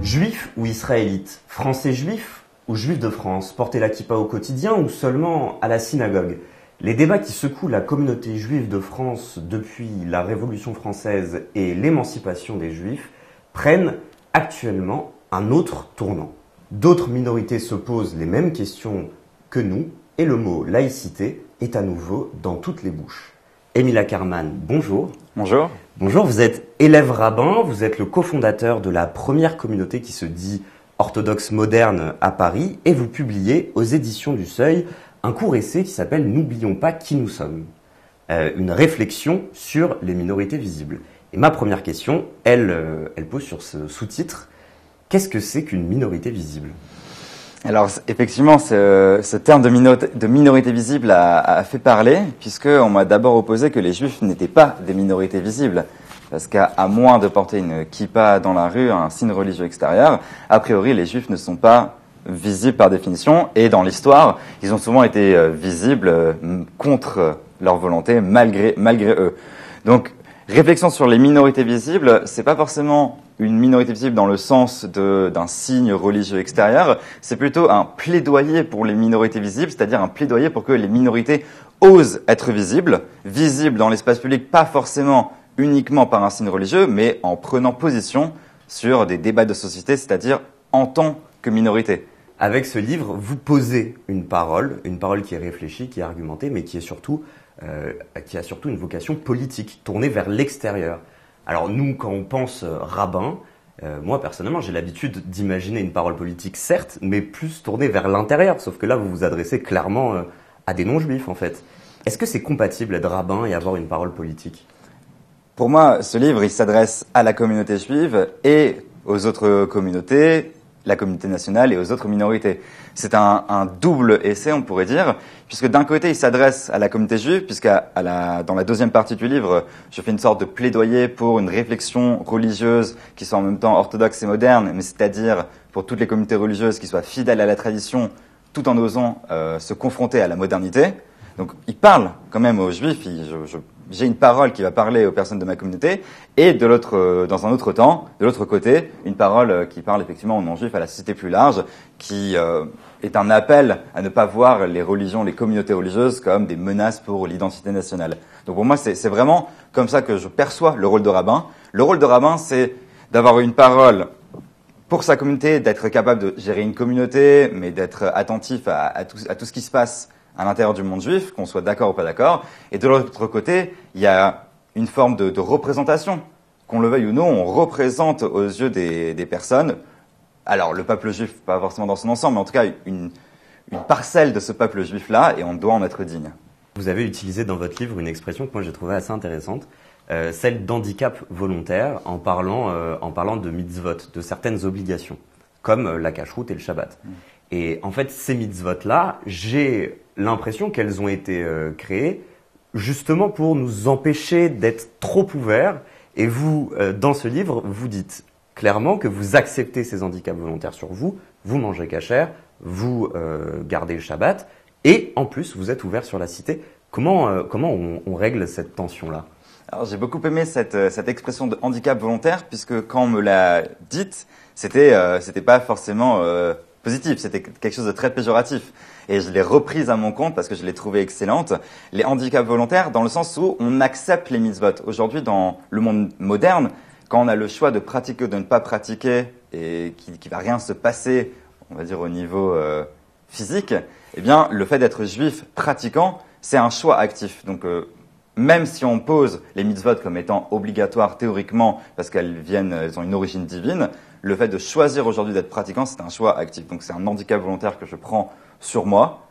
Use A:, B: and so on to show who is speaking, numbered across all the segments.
A: Juifs ou israélites, français juifs ou juifs de France, porter la kippa au quotidien ou seulement à la synagogue? Les débats qui secouent la communauté juive de France depuis la Révolution française et l'émancipation des juifs prennent actuellement un autre tournant. D'autres minorités se posent les mêmes questions que nous et le mot laïcité est à nouveau dans toutes les bouches. Émile Ackerman, bonjour.
B: Bonjour.
A: Bonjour, vous êtes élève rabbin, vous êtes le cofondateur de la première communauté qui se dit orthodoxe moderne à Paris et vous publiez aux éditions du Seuil un court essai qui s'appelle « N'oublions pas qui nous sommes », une réflexion sur les minorités visibles. Et ma première question, elle pose sur ce sous-titre « Qu'est-ce que c'est qu'une minorité visible ?»
B: Alors effectivement, ce terme de minorité visible a fait parler, puisqu'on m'a d'abord opposé que les juifs n'étaient pas des minorités visibles. Parce qu'à moins de porter une kippa dans la rue, un signe religieux extérieur, a priori les juifs ne sont pas visibles par définition. Et dans l'histoire, ils ont souvent été visibles contre leur volonté, malgré eux. Donc, réflexion sur les minorités visibles, c'est pas forcément une minorité visible dans le sens d'un signe religieux extérieur, c'est plutôt un plaidoyer pour les minorités visibles, c'est-à-dire un plaidoyer pour que les minorités osent être visibles dans l'espace public, pas forcément uniquement par un signe religieux, mais en prenant position sur des débats de société, c'est-à-dire en tant que minorité.
A: Avec ce livre, vous posez une parole qui est réfléchie, qui est argumentée, mais qui a surtout une vocation politique, tournée vers l'extérieur. Alors nous, quand on pense rabbin, moi personnellement, j'ai l'habitude d'imaginer une parole politique, certes, mais plus tournée vers l'intérieur, sauf que là, vous vous adressez clairement à des non-juifs, en fait. Est-ce que c'est compatible d'être rabbin et avoir une parole politique ?
B: Pour moi, ce livre, il s'adresse à la communauté juive et aux autres communautés, la communauté nationale et aux autres minorités. C'est un double essai, on pourrait dire, puisque d'un côté, il s'adresse à la communauté juive, dans la deuxième partie du livre, je fais une sorte de plaidoyer pour une réflexion religieuse qui soit en même temps orthodoxe et moderne, mais c'est-à-dire pour toutes les communautés religieuses qui soient fidèles à la tradition, tout en osant se confronter à la modernité. Donc, il parle quand même aux juifs, j'ai une parole qui va parler aux personnes de ma communauté, et dans un autre temps, de l'autre côté, une parole qui parle effectivement aux non-juifs, à la société plus large, qui est un appel à ne pas voir les religions, les communautés religieuses comme des menaces pour l'identité nationale. Donc pour moi, c'est vraiment comme ça que je perçois le rôle de rabbin. Le rôle de rabbin, c'est d'avoir une parole pour sa communauté, d'être capable de gérer une communauté, mais d'être attentif à tout ce qui se passe à l'intérieur du monde juif, qu'on soit d'accord ou pas d'accord. Et de l'autre côté, il y a une forme de représentation. Qu'on le veuille ou non, on représente aux yeux des personnes, alors le peuple juif, pas forcément dans son ensemble, mais en tout cas une parcelle de ce peuple juif-là, et on doit en être digne.
A: Vous avez utilisé dans votre livre une expression que moi j'ai trouvée assez intéressante, celle d'handicap volontaire, en parlant de mitzvot, de certaines obligations, comme la cacheroute et le Shabbat. Et en fait, ces mitzvot-là, j'ai l'impression qu'elles ont été créées justement pour nous empêcher d'être trop ouverts. Et vous, dans ce livre, vous dites clairement que vous acceptez ces handicaps volontaires sur vous, vous mangez kasher, vous gardez le Shabbat, et en plus, vous êtes ouvert sur la cité. Comment on règle cette tension-là ?
B: Alors, j'ai beaucoup aimé cette expression de handicap volontaire, puisque quand on me l'a dite, c'était pas forcément positif, c'était quelque chose de très péjoratif. Et je l'ai reprise à mon compte parce que je l'ai trouvée excellente. Les handicaps volontaires, dans le sens où on accepte les mitzvot. Aujourd'hui, dans le monde moderne, quand on a le choix de pratiquer ou de ne pas pratiquer et qu'il va rien se passer, on va dire au niveau physique, eh bien, le fait d'être juif pratiquant, c'est un choix actif. Donc, même si on pose les mitzvot comme étant obligatoires théoriquement parce qu'elles ont une origine divine, le fait de choisir aujourd'hui d'être pratiquant, c'est un choix actif. Donc, c'est un handicap volontaire que je prends sur moi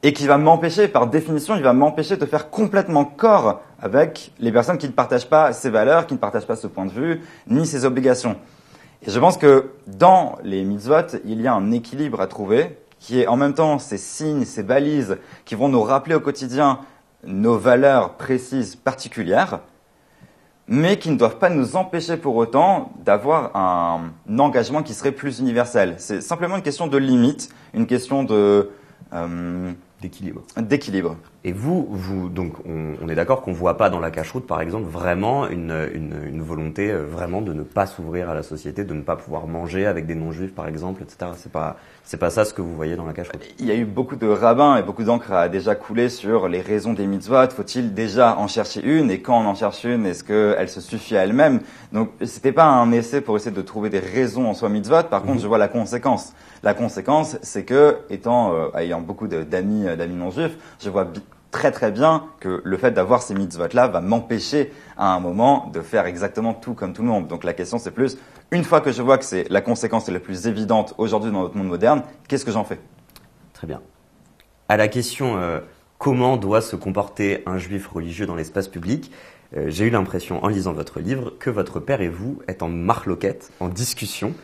B: et qui va m'empêcher, par définition, il va m'empêcher de faire complètement corps avec les personnes qui ne partagent pas ces valeurs, qui ne partagent pas ce point de vue, ni ces obligations. Et je pense que dans les mitzvot, il y a un équilibre à trouver qui est en même temps ces signes, ces balises qui vont nous rappeler au quotidien nos valeurs précises, particulières, mais qui ne doivent pas nous empêcher pour autant d'avoir un engagement qui serait plus universel. C'est simplement une question de limite, une question
A: d'équilibre.
B: D'équilibre.
A: Et donc, on est d'accord qu'on voit pas dans la cache-route, par exemple, vraiment une volonté vraiment de ne pas s'ouvrir à la société, de ne pas pouvoir manger avec des non-juifs, par exemple, etc. C'est pas ça ce que vous voyez dans la cache-route.
B: Il y a eu beaucoup de rabbins et beaucoup d'encre a déjà coulé sur les raisons des mitzvot. Faut-il déjà en chercher une? Et quand on en cherche une, est-ce qu'elle se suffit à elle-même? Donc, c'était pas un essai pour essayer de trouver des raisons en soi mitzvot. Par contre, je vois la conséquence. La conséquence, c'est que, ayant beaucoup d'amis non-juifs, je vois très très bien que le fait d'avoir ces mitzvot-là va m'empêcher à un moment de faire exactement tout comme tout le monde. Donc la question c'est plus, une fois que je vois que c'est la conséquence la plus évidente aujourd'hui dans notre monde moderne, qu'est-ce que j'en fais?
A: Très bien. À la question comment doit se comporter un juif religieux dans l'espace public, j'ai eu l'impression en lisant votre livre que votre père et vous êtes en marloquette, en discussion.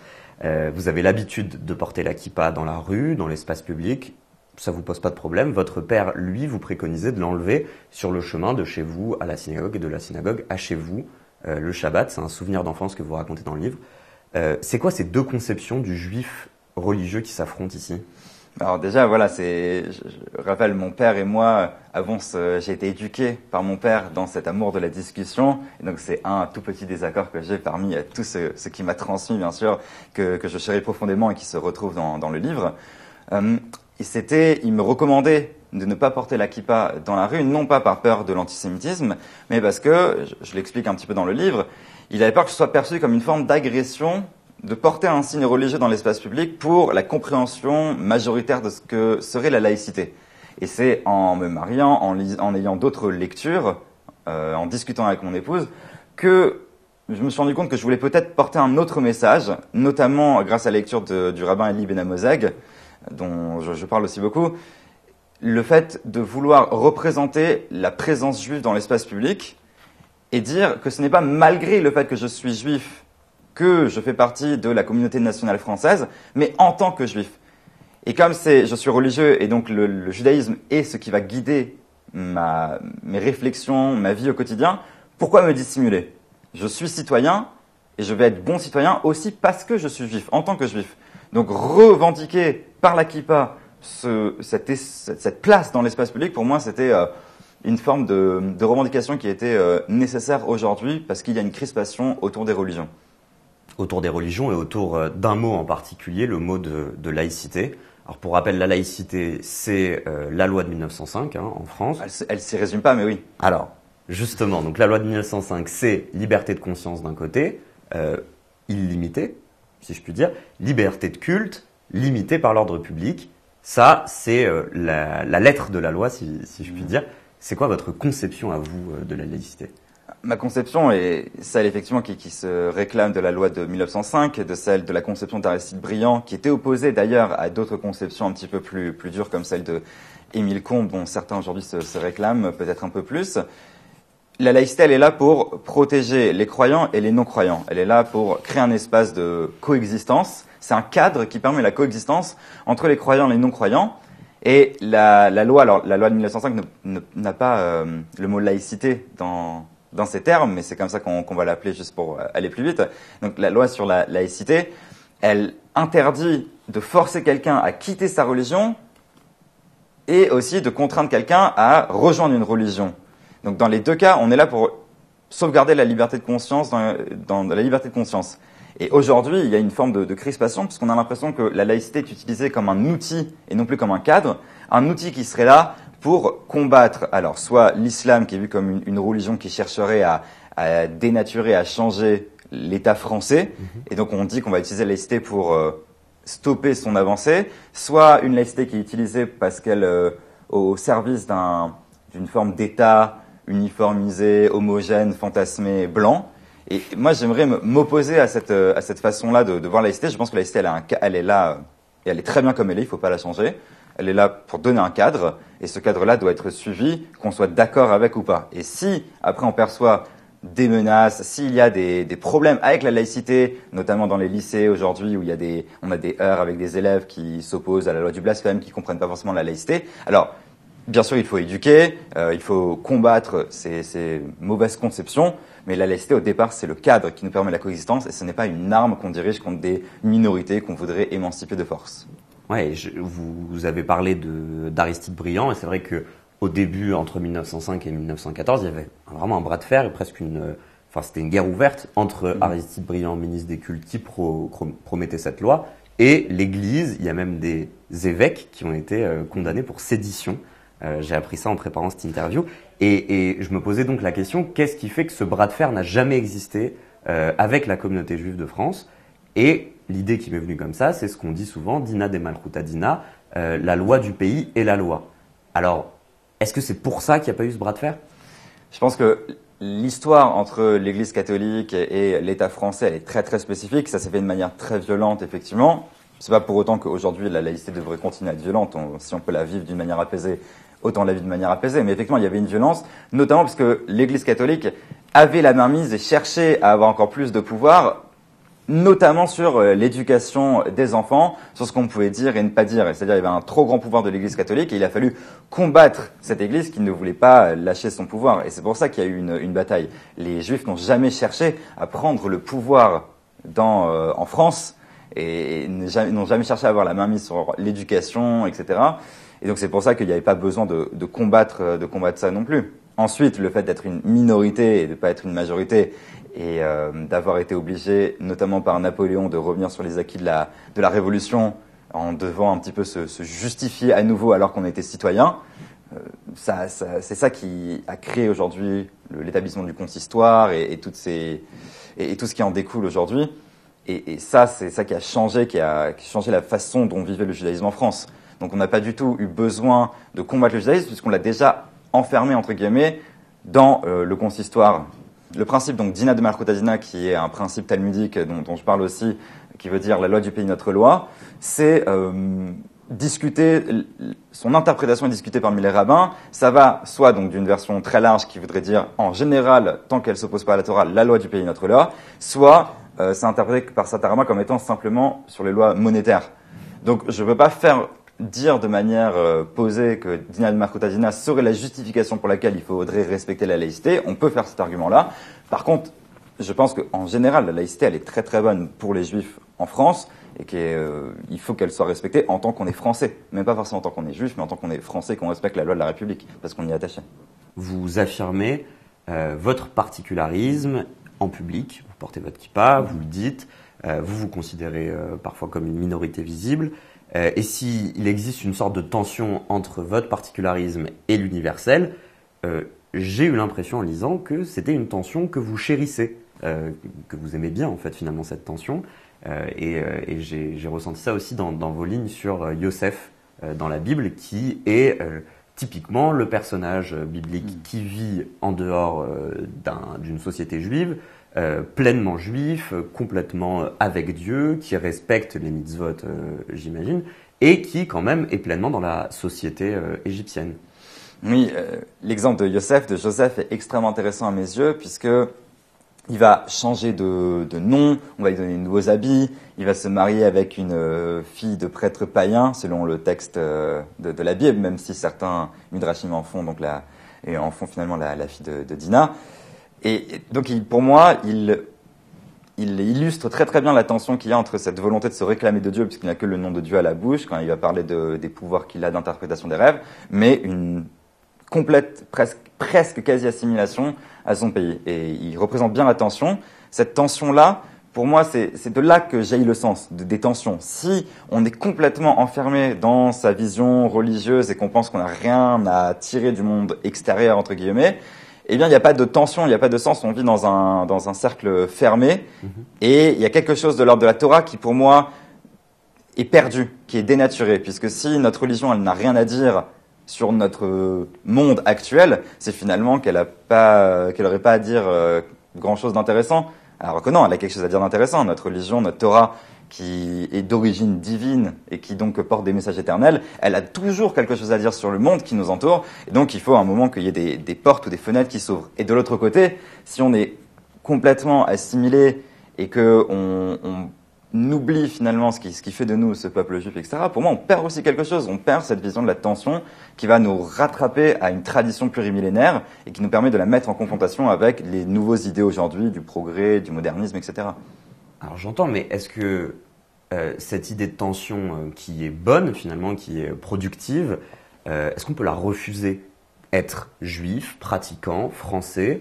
A: Vous avez l'habitude de porter la kippa dans la rue, dans l'espace public. Ça vous pose pas de problème. Votre père, lui, vous préconisait de l'enlever sur le chemin de chez vous à la synagogue et de la synagogue à chez vous. Le Shabbat, c'est un souvenir d'enfance que vous racontez dans le livre. C'est quoi ces deux conceptions du juif religieux qui s'affrontent ici?
B: Alors déjà, voilà, je rappelle, mon père et moi j'ai été éduqué par mon père dans cet amour de la discussion. Et donc c'est un tout petit désaccord que j'ai parmi tout ce qui m'a transmis, bien sûr, que je chéris profondément et qui se retrouve dans le livre. Il me recommandait de ne pas porter la kippa dans la rue, non pas par peur de l'antisémitisme, mais parce que, je l'explique un petit peu dans le livre, il avait peur que ce soit perçu comme une forme d'agression de porter un signe religieux dans l'espace public pour la compréhension majoritaire de ce que serait la laïcité. Et c'est en me mariant, en ayant d'autres lectures, en discutant avec mon épouse, que je me suis rendu compte que je voulais peut-être porter un autre message, notamment grâce à la lecture du rabbin Elie Ben Amozeg, dont je parle aussi beaucoup, le fait de vouloir représenter la présence juive dans l'espace public et dire que ce n'est pas malgré le fait que je suis juif que je fais partie de la communauté nationale française, mais en tant que juif. Et comme je suis religieux et donc le judaïsme est ce qui va guider mes réflexions, ma vie au quotidien, pourquoi me dissimuler? Je suis citoyen et je vais être bon citoyen aussi parce que je suis juif, en tant que juif. Donc revendiquer par la kippa cette place dans l'espace public, pour moi, c'était une forme de revendication qui était nécessaire aujourd'hui parce qu'il y a une crispation autour des religions.
A: Autour des religions et autour d'un mot en particulier, le mot de laïcité. Alors pour rappel, la laïcité, c'est la loi de 1905 en France.
B: Elle s'y résume pas, mais oui.
A: Alors, justement, donc la loi de 1905, c'est liberté de conscience d'un côté, illimitée, si je puis dire, liberté de culte, limitée par l'ordre public. Ça, c'est la lettre de la loi, si je puis dire. C'est quoi votre conception à vous de la laïcité?
B: Ma conception est celle effectivement qui se réclame de la loi de 1905, de celle de la conception d'Aristide Briand, qui était opposée d'ailleurs à d'autres conceptions un petit peu plus dures comme celle de Émile Combes, dont certains aujourd'hui se réclament peut-être un peu plus. La laïcité, elle est là pour protéger les croyants et les non-croyants. Elle est là pour créer un espace de coexistence. C'est un cadre qui permet la coexistence entre les croyants et les non-croyants. Et la loi de 1905 n'a pas le mot laïcité dans ces termes, mais c'est comme ça qu'on va l'appeler juste pour aller plus vite. Donc la loi sur la laïcité, elle interdit de forcer quelqu'un à quitter sa religion et aussi de contraindre quelqu'un à rejoindre une religion. Donc dans les deux cas, on est là pour sauvegarder la liberté de conscience dans la liberté de conscience. Et aujourd'hui, il y a une forme de crispation parce qu'on a l'impression que la laïcité est utilisée comme un outil et non plus comme un cadre, un outil qui serait là pour combattre, alors soit l'islam qui est vu comme une religion qui chercherait à dénaturer, à changer l'État français, et donc on dit qu'on va utiliser la laïcité pour stopper son avancée, soit une laïcité qui est utilisée parce qu'elle au service d'une forme d'État uniformisé, homogène, fantasmé, blanc. Et moi, j'aimerais m'opposer à cette façon-là de voir la laïcité. Je pense que la laïcité, elle est là, et elle est très bien comme elle est, il ne faut pas la changer. Elle est là pour donner un cadre, et ce cadre-là doit être suivi, qu'on soit d'accord avec ou pas. Et si, après, on perçoit des menaces, s'il y a des problèmes avec la laïcité, notamment dans les lycées aujourd'hui, où on a des heurts avec des élèves qui s'opposent à la loi du blasphème, qui ne comprennent pas forcément la laïcité, alors, bien sûr, il faut éduquer, il faut combattre ces mauvaises conceptions, mais la laïcité, au départ, c'est le cadre qui nous permet la coexistence, et ce n'est pas une arme qu'on dirige contre des minorités qu'on voudrait émanciper de force.
A: Ouais, vous avez parlé d'Aristide Briand, et c'est vrai que au début, entre 1905 et 1914, il y avait vraiment un bras de fer, et enfin, c'était une guerre ouverte entre Aristide Briand, ministre des Cultes, qui promettait cette loi, et l'Église. Il y a même des évêques qui ont été condamnés pour sédition. J'ai appris ça en préparant cette interview, et je me posais donc la question, qu'est-ce qui fait que ce bras de fer n'a jamais existé avec la communauté juive de France? Et l'idée qui m'est venue comme ça, c'est ce qu'on dit souvent, Dina de Malchuta Dina, la loi du pays est la loi. Alors, est-ce que c'est pour ça qu'il n'y a pas eu ce bras de fer?
B: Je pense que l'histoire entre l'Église catholique et l'État français, elle est très très spécifique. Ça s'est fait de manière très violente, effectivement. C'est pas pour autant qu'aujourd'hui la laïcité devrait continuer à être violente. Si on peut la vivre d'une manière apaisée, autant la vivre de manière apaisée. Mais effectivement, il y avait une violence, notamment parce que l'Église catholique avait la main mise et cherchait à avoir encore plus de pouvoir, notamment sur l'éducation des enfants, sur ce qu'on pouvait dire et ne pas dire. C'est-à-dire qu'il y avait un trop grand pouvoir de l'Église catholique et il a fallu combattre cette Église qui ne voulait pas lâcher son pouvoir. Et c'est pour ça qu'il y a eu une bataille. Les Juifs n'ont jamais cherché à prendre le pouvoir en France et n'ont jamais cherché à avoir la main mise sur l'éducation, etc. Et donc c'est pour ça qu'il n'y avait pas besoin de combattre ça non plus. Ensuite, le fait d'être une minorité et de ne pas être une majorité, et d'avoir été obligé, notamment par Napoléon, de revenir sur les acquis de la Révolution en devant un petit peu se justifier à nouveau alors qu'on était citoyen. C'est ça qui a créé aujourd'hui l'établissement du consistoire et tout ce qui en découle aujourd'hui. Et ça, c'est ça qui a changé la façon dont vivait le judaïsme en France. Donc on n'a pas du tout eu besoin de combattre le judaïsme puisqu'on l'a déjà enfermé, entre guillemets, dans le consistoire. Le principe donc Dina de Malchuta Dina, qui est un principe talmudique dont je parle aussi, qui veut dire la loi du pays, notre loi, c'est discuter, son interprétation est discutée parmi les rabbins. Ça va soit donc d'une version très large qui voudrait dire en général, tant qu'elle s'oppose pas à la Torah, la loi du pays, notre loi, soit c'est interprété par certains rabbins comme étant simplement sur les lois monétaires. Donc je ne peux pas faire dire de manière posée que Dina de Malchuta Dina serait la justification pour laquelle il faudrait respecter la laïcité. On peut faire cet argument-là. Par contre, je pense qu'en général, la laïcité, elle est très très bonne pour les Juifs en France et qu'il faut qu'elle soit respectée en tant qu'on est français. Même pas forcément en tant qu'on est Juif, mais en tant qu'on est français, qu'on respecte la loi de la République, parce qu'on y est attaché.
A: Vous affirmez votre particularisme en public, vous portez votre kippa, vous le dites, vous vous considérez parfois comme une minorité visible. Et s'il existe une sorte de tension entre votre particularisme et l'universel, j'ai eu l'impression en lisant que c'était une tension que vous chérissez, que vous aimez bien en fait finalement cette tension. Et j'ai ressenti ça aussi dans vos lignes sur Yosef dans la Bible, qui est typiquement le personnage biblique qui vit en dehors d'une société juive, pleinement juif, complètement avec Dieu, qui respecte les mitzvot, j'imagine, et qui quand même est pleinement dans la société égyptienne.
B: Oui, l'exemple de Joseph est extrêmement intéressant à mes yeux, puisque il va changer de nom, on va lui donner de nouveaux habits, il va se marier avec une fille de prêtre païen, selon le texte de la Bible, même si certains midrashim en font, et en font finalement la fille de Dina. Et donc, pour moi, il illustre très très bien la tension qu'il y a entre cette volonté de se réclamer de Dieu, puisqu'il n'a que le nom de Dieu à la bouche, quand il va parler des pouvoirs qu'il a d'interprétation des rêves, mais une complète, presque quasi-assimilation à son pays. Et il représente bien la tension. Cette tension-là, pour moi, c'est de là que jaillit le sens, des tensions. Si on est complètement enfermé dans sa vision religieuse et qu'on pense qu'on n'a rien à tirer du monde extérieur, entre guillemets, eh bien, il n'y a pas de tension, il n'y a pas de sens. On vit dans un cercle fermé. Et il y a quelque chose de l'ordre de la Torah qui, pour moi, est perdu, qui est dénaturé. Puisque si notre religion, elle n'a rien à dire sur notre monde actuel, c'est finalement qu'elle n'aurait pas à dire grand-chose d'intéressant. Alors que non, elle a quelque chose à dire d'intéressant. Notre religion, notre Torah, qui est d'origine divine et qui donc porte des messages éternels, elle a toujours quelque chose à dire sur le monde qui nous entoure. Et donc, il faut à un moment qu'il y ait des portes ou des fenêtres qui s'ouvrent. Et de l'autre côté, si on est complètement assimilé et qu'on oublie finalement ce qui fait de nous ce peuple juif, etc., pour moi, on perd aussi quelque chose. On perd cette vision de la tension qui va nous rattraper à une tradition plurimillénaire et qui nous permet de la mettre en confrontation avec les nouveaux idées aujourd'hui du progrès, du modernisme, etc.
A: Alors j'entends, mais est-ce que cette idée de tension qui est bonne finalement, qui est productive, est-ce qu'on peut la refuser? Être juif, pratiquant, français,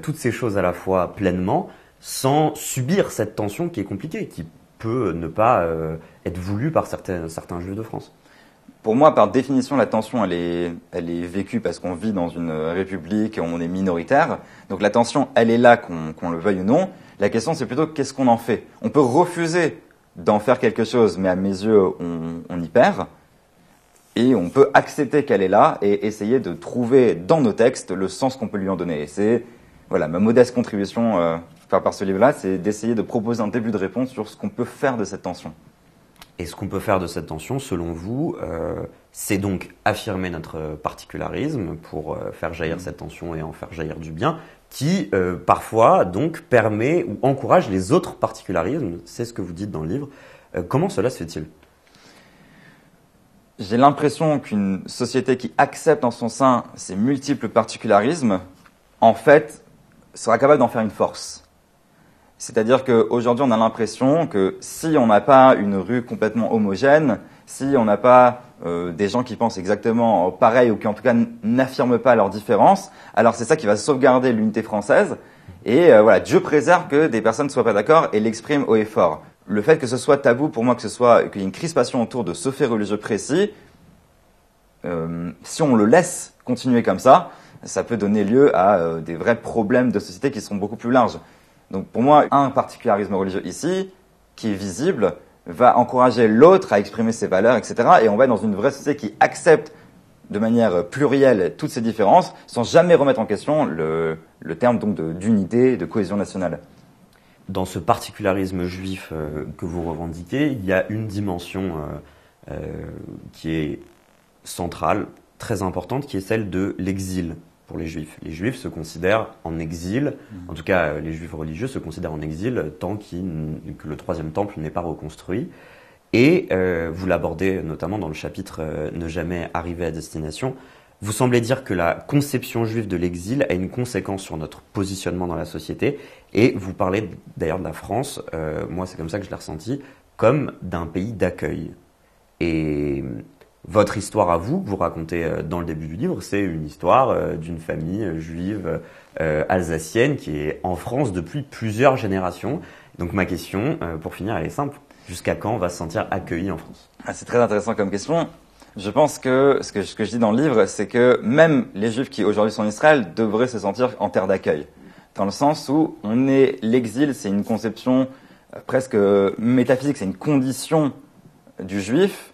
A: toutes ces choses à la fois pleinement, sans subir cette tension qui est compliquée, qui peut ne pas être voulue par certains juifs de France.
B: Pour moi, par définition, la tension, elle est vécue parce qu'on vit dans une république, on est minoritaire. Donc la tension, elle est là, qu'on le veuille ou non. La question, c'est plutôt qu'est-ce qu'on en fait. On peut refuser d'en faire quelque chose, mais à mes yeux, on y perd. Et on peut accepter qu'elle est là et essayer de trouver dans nos textes le sens qu'on peut lui en donner. Et c'est voilà, ma modeste contribution par ce livre-là, c'est d'essayer de proposer un début de réponse sur ce qu'on peut faire de cette tension.
A: Et ce qu'on peut faire de cette tension, selon vous, c'est donc affirmer notre particularisme pour faire jaillir cette tension et en faire jaillir du bien, qui parfois donc permet ou encourage les autres particularismes. C'est ce que vous dites dans le livre. Comment cela se fait-il ?
B: J'ai l'impression qu'une société qui accepte en son sein ces multiples particularismes, en fait, sera capable d'en faire une force. C'est-à-dire qu'aujourd'hui, on a l'impression que si on n'a pas une rue complètement homogène, si on n'a pas des gens qui pensent exactement pareil ou qui en tout cas n'affirment pas leurs différences, alors c'est ça qui va sauvegarder l'unité française. Et voilà, Dieu préserve que des personnes ne soient pas d'accord et l'expriment haut et fort. Le fait que ce soit tabou pour moi, qu'il y ait une crispation autour de ce fait religieux précis, si on le laisse continuer comme ça peut donner lieu à des vrais problèmes de société qui seront beaucoup plus larges. Donc pour moi, un particularisme religieux ici, qui est visible, va encourager l'autre à exprimer ses valeurs, etc. Et on va être dans une vraie société qui accepte de manière plurielle toutes ces différences, sans jamais remettre en question le terme donc d'unité, de cohésion nationale.
A: Dans ce particularisme juif que vous revendiquez, il y a une dimension qui est centrale, très importante, qui est celle de l'exil pour les juifs. Les juifs se considèrent en exil, en tout cas les juifs religieux se considèrent en exil tant que le troisième temple n'est pas reconstruit. Et vous l'abordez notamment dans le chapitre Ne jamais arriver à destination. Vous semblez dire que la conception juive de l'exil a une conséquence sur notre positionnement dans la société. Et vous parlez d'ailleurs de la France, moi c'est comme ça que je l'ai ressenti, comme d'un pays d'accueil. Et votre histoire à vous, que vous racontez dans le début du livre, c'est une histoire d'une famille juive alsacienne qui est en France depuis plusieurs générations. Donc ma question, pour finir, elle est simple. Jusqu'à quand on va se sentir accueilli en France ?
B: C'est très intéressant comme question. Je pense que ce que je dis dans le livre, c'est que même les Juifs qui aujourd'hui sont en Israël devraient se sentir en terre d'accueil. Dans le sens où l'exil, c'est une conception presque métaphysique, c'est une condition du Juif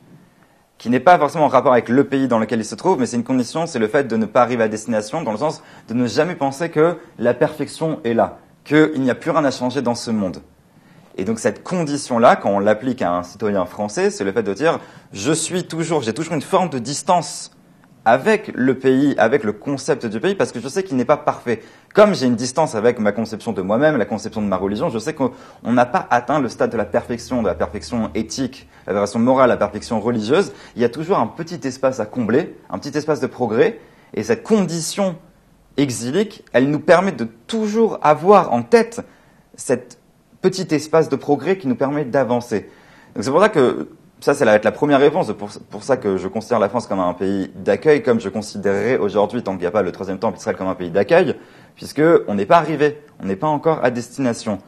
B: qui n'est pas forcément en rapport avec le pays dans lequel il se trouve, mais c'est une condition, c'est le fait de ne pas arriver à destination, dans le sens de ne jamais penser que la perfection est là, qu'il n'y a plus rien à changer dans ce monde. Et donc cette condition-là, quand on l'applique à un citoyen français, c'est le fait de dire j'ai toujours une forme de distance avec le pays, avec le concept du pays, parce que je sais qu'il n'est pas parfait. Comme j'ai une distance avec ma conception de moi-même, la conception de ma religion, je sais qu'on n'a pas atteint le stade de la perfection éthique, la perfection morale, la perfection religieuse. Il y a toujours un petit espace à combler, un petit espace de progrès, et cette condition exilique, elle nous permet de toujours avoir en tête cette petit espace de progrès qui nous permet d'avancer. Donc c'est pour ça que ça va être la première réponse. C'est pour ça que je considère la France comme un pays d'accueil, comme je considérerais aujourd'hui, tant qu'il n'y a pas le troisième temple, Israël comme un pays d'accueil, puisque on n'est pas arrivé, on n'est pas encore à destination.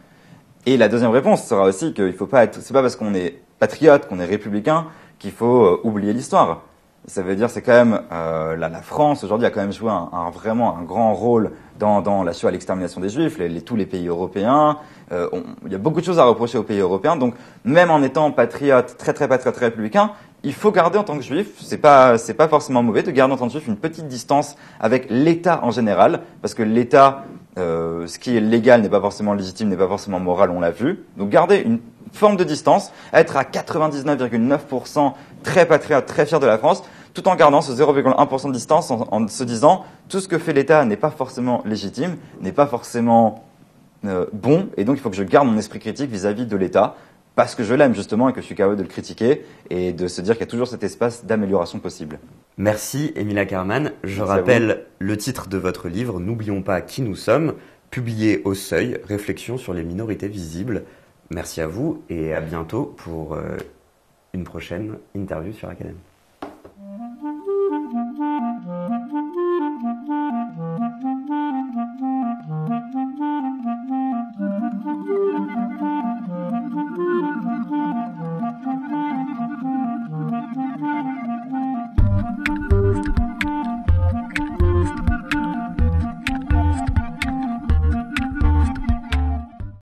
B: Et la deuxième réponse sera aussi qu'il faut pas c'est pas parce qu'on est patriote, qu'on est républicain, qu'il faut oublier l'histoire. Ça veut dire c'est quand même la France aujourd'hui a quand même joué vraiment un grand rôle dans la Shoah, l'extermination des Juifs, tous les pays européens. Il y a beaucoup de choses à reprocher aux pays européens. Donc même en étant patriote, très patriote, très républicain, il faut garder en tant que Juif, c'est pas forcément mauvais de garder en tant que Juif une petite distance avec l'État en général, parce que l'État, ce qui est légal n'est pas forcément légitime, n'est pas forcément moral, on l'a vu. Donc garder une forme de distance, être à 99,9% très patriote, très fier de la France, tout en gardant ce 0,1% de distance en se disant tout ce que fait l'État n'est pas forcément légitime, n'est pas forcément bon, et donc il faut que je garde mon esprit critique vis-à-vis de l'État, parce que je l'aime justement et que je suis capable de le critiquer et de se dire qu'il y a toujours cet espace d'amélioration possible.
A: Merci Émile Ackermann. Je rappelle le titre de votre livre, N'oublions pas qui nous sommes, publié au Seuil, Réflexions sur les minorités visibles. Merci à vous et à bientôt pour une prochaine interview sur Academ.